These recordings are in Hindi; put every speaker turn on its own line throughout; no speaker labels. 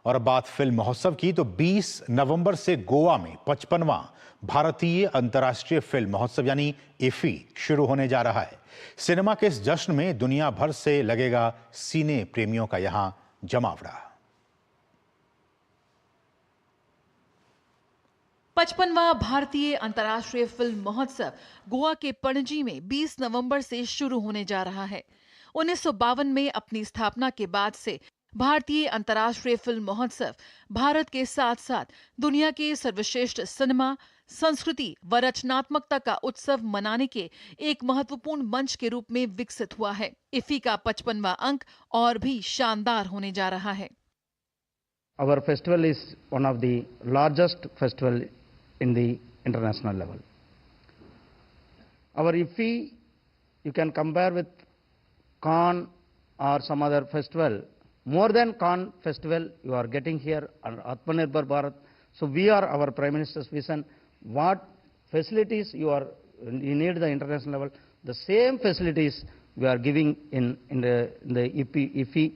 और अब बात फिल्म महोत्सव की, तो 20 नवंबर से गोवा में 55वां भारतीय अंतर्राष्ट्रीय फिल्म महोत्सव यानी इफी शुरू होने जा रहा है। सिनेमा के इस जश्न में दुनिया भर से लगेगा सिने प्रेमियों का यहां जमावड़ा।
55वां भारतीय अंतर्राष्ट्रीय फिल्म महोत्सव गोवा के पणजी में 20 नवंबर से शुरू होने जा रहा है। 1952 में अपनी स्थापना के बाद से भारतीय अंतर्राष्ट्रीय फिल्म महोत्सव भारत के साथ साथ दुनिया के सर्वश्रेष्ठ सिनेमा, संस्कृति व रचनात्मकता का उत्सव मनाने के एक महत्वपूर्ण मंच के रूप में विकसित हुआ है। इफी का 55वां अंक और भी शानदार होने जा रहा है।
Our festival is one of the largest festival in the international level. Our IFFI, you can compare with Cannes or some other festival. More than Cannes festival, you are getting here on Atmanirbhar Bharat. So we are our Prime Minister's vision. What facilities you need the international level, the same facilities we are giving in the IFFI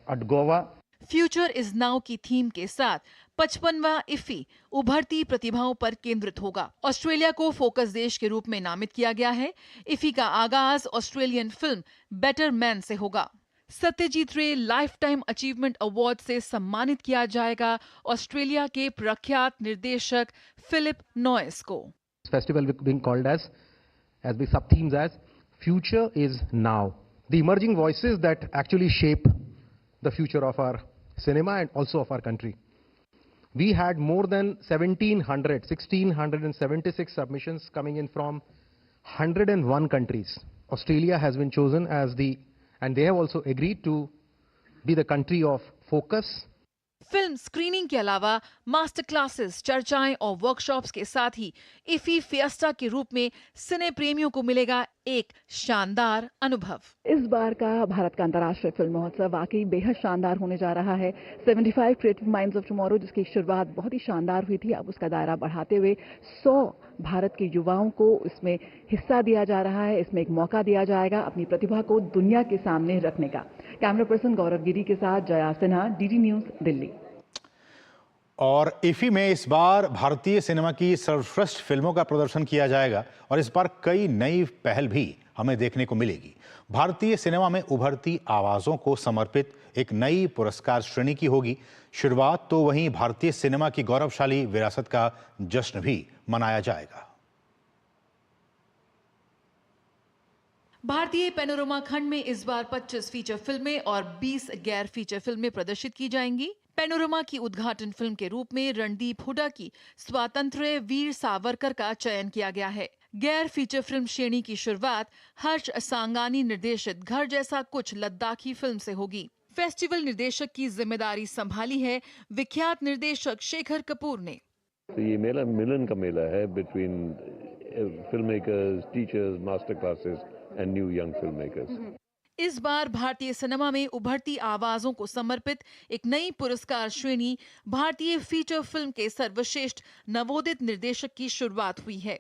at Goa.
Future is now की थीम के साथ 55वां इफी उभरती प्रतिभाओं पर केंद्रित होगा। ऑस्ट्रेलिया को फोकस देश के रूप में नामित किया गया है। इफी का आगाज ऑस्ट्रेलियन फिल्म बेटर मैन से होगा। सत्यजीत रे लाइफ टाइम अचीवमेंट अवार्ड से सम्मानित किया जाएगा ऑस्ट्रेलिया के प्रख्यात निर्देशक फिलिप नॉयस को।
Festival being called as the sub themes as future is now, the emerging voices that actually shape the future of our cinema and also of our country. We had more than 1676 submissions coming in from 101 countries. Australia has been chosen as and they have also agreed to be the country of focus.
Film screening के अलावा मास्टर क्लासेस, चर्चाएं और वर्कशॉप्स के साथ ही इफी फिएस्टा के रूप में सिने प्रेमियों को मिलेगा एक शानदार अनुभव।
इस बार का भारत का अंतर्राष्ट्रीय फिल्म महोत्सव वाकई बेहद शानदार होने जा रहा है। 75 क्रिएटिव माइंड्स ऑफ टुमारो, जिसकी शुरुआत बहुत ही शानदार हुई थी, अब उसका दायरा बढ़ाते हुए 100 भारत के युवाओं को इसमें हिस्सा दिया जा रहा है। इसमें एक मौका दिया जाएगा अपनी प्रतिभा को दुनिया के सामने रखने का। कैमरा पर्सन गौरव गिरी के साथ जया सिन्हा, डीडी न्यूज, दिल्ली।
और इफी में इस बार भारतीय सिनेमा की सर्वश्रेष्ठ फिल्मों का प्रदर्शन किया जाएगा और इस बार कई नई पहल भी हमें देखने को मिलेगी। भारतीय सिनेमा में उभरती आवाजों को समर्पित एक नई पुरस्कार श्रेणी की होगी शुरुआत, तो वहीं भारतीय सिनेमा की गौरवशाली विरासत का जश्न भी मनाया जाएगा।
भारतीय पैनोरमा खंड में इस बार 25 फीचर फिल्में और 20 गैर फीचर फिल्में प्रदर्शित की जाएंगी। पैनोरमा की उद्घाटन फिल्म के रूप में रणदीप हुड्डा की स्वातंत्र्य वीर सावरकर का चयन किया गया है। गैर फीचर फिल्म श्रेणी की शुरुआत हर्ष सांगानी निर्देशित घर जैसा कुछ लद्दाखी फिल्म से होगी। फेस्टिवल निर्देशक की जिम्मेदारी संभाली है विख्यात निर्देशक शेखर कपूर ने।
तो ये मेला मिलन का मेला है between film makers, teachers, master classes and new young film makers.
इस बार भारतीय सिनेमा में उभरती आवाजों को समर्पित एक नई पुरस्कार श्रेणी भारतीय फीचर फिल्म के सर्वश्रेष्ठ नवोदित निर्देशक की शुरुआत हुई है।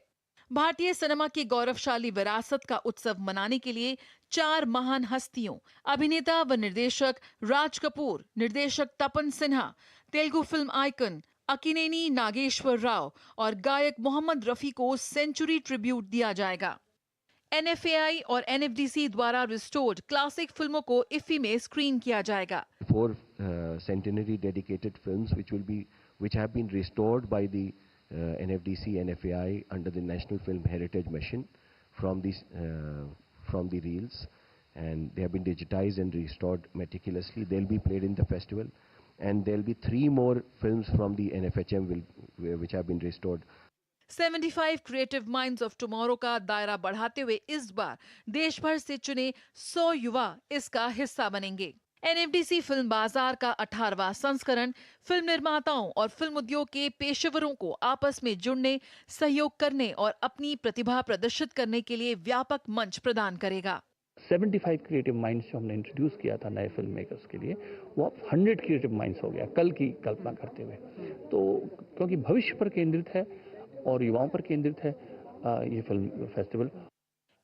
भारतीय सिनेमा की गौरवशाली विरासत का उत्सव मनाने के लिए 4 महान हस्तियों, अभिनेता व निर्देशक राज कपूर, निर्देशक तपन सिन्हा, तेलुगु फिल्म आइकन अक्किनेनी नागेश्वर राव और गायक मोहम्मद रफी को सेंचुरी ट्रिब्यूट दिया जाएगा। NFAI और NFDC द्वारा रिस्टोर्ड क्लासिक फिल्मों को इफी में स्क्रीन किया जाएगा।
4 centenary dedicated films which have been restored by the NFDC, NFAI under the National Film Heritage Mission from the reels, and they have been digitized and restored meticulously. They'll be played in the festival, and there'll be 3 more films from the NFHM which have been restored.
75 creative minds of tomorrow का दायरा बढ़ाते हुए इस बार देश भर से चुने 100 युवा इसका हिस्सा बनेंगे। NFDC फिल्म बाजार का 18वां संस्करण फिल्म निर्माताओं और फिल्म उद्योग के पेशेवरों को आपस में जुड़ने, सहयोग करने और अपनी प्रतिभा प्रदर्शित करने के लिए व्यापक मंच प्रदान करेगा।
75 क्रिएटिव माइंड्स जो हमने इंट्रोड्यूस किया था नए फिल्म मेकर्स के लिए, वो अब 100 क्रिएटिव माइंड्स हो गया कल की कल्पना करते हुए। तो क्योंकि भविष्य पर केंद्रित है और युवाओं पर केंद्रित है ये फिल्म फेस्टिवल।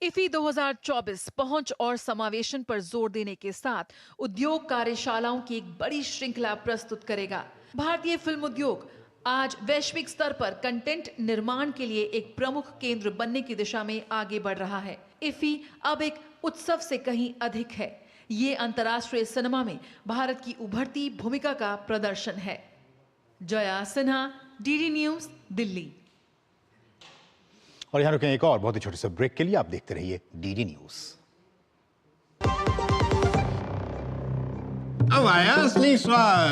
इफी 2024 पहुंच और समावेशन पर जोर देने के साथ उद्योग कार्यशालाओं की एक बड़ी श्रृंखला प्रस्तुत करेगा। भारतीय फिल्म उद्योग आज वैश्विक स्तर पर कंटेंट निर्माण के लिए एक प्रमुख केंद्र बनने की दिशा में आगे बढ़ रहा है। इफी अब एक उत्सव से कहीं अधिक है। ये अंतर्राष्ट्रीय सिनेमा में भारत की उभरती भूमिका का प्रदर्शन है। Jaya Sinha, DD news, Delhi.
और यहां रुकें एक और बहुत ही छोटे से ब्रेक के लिए। आप देखते रहिए डीडी न्यूज।
अब आया असली स्वाद।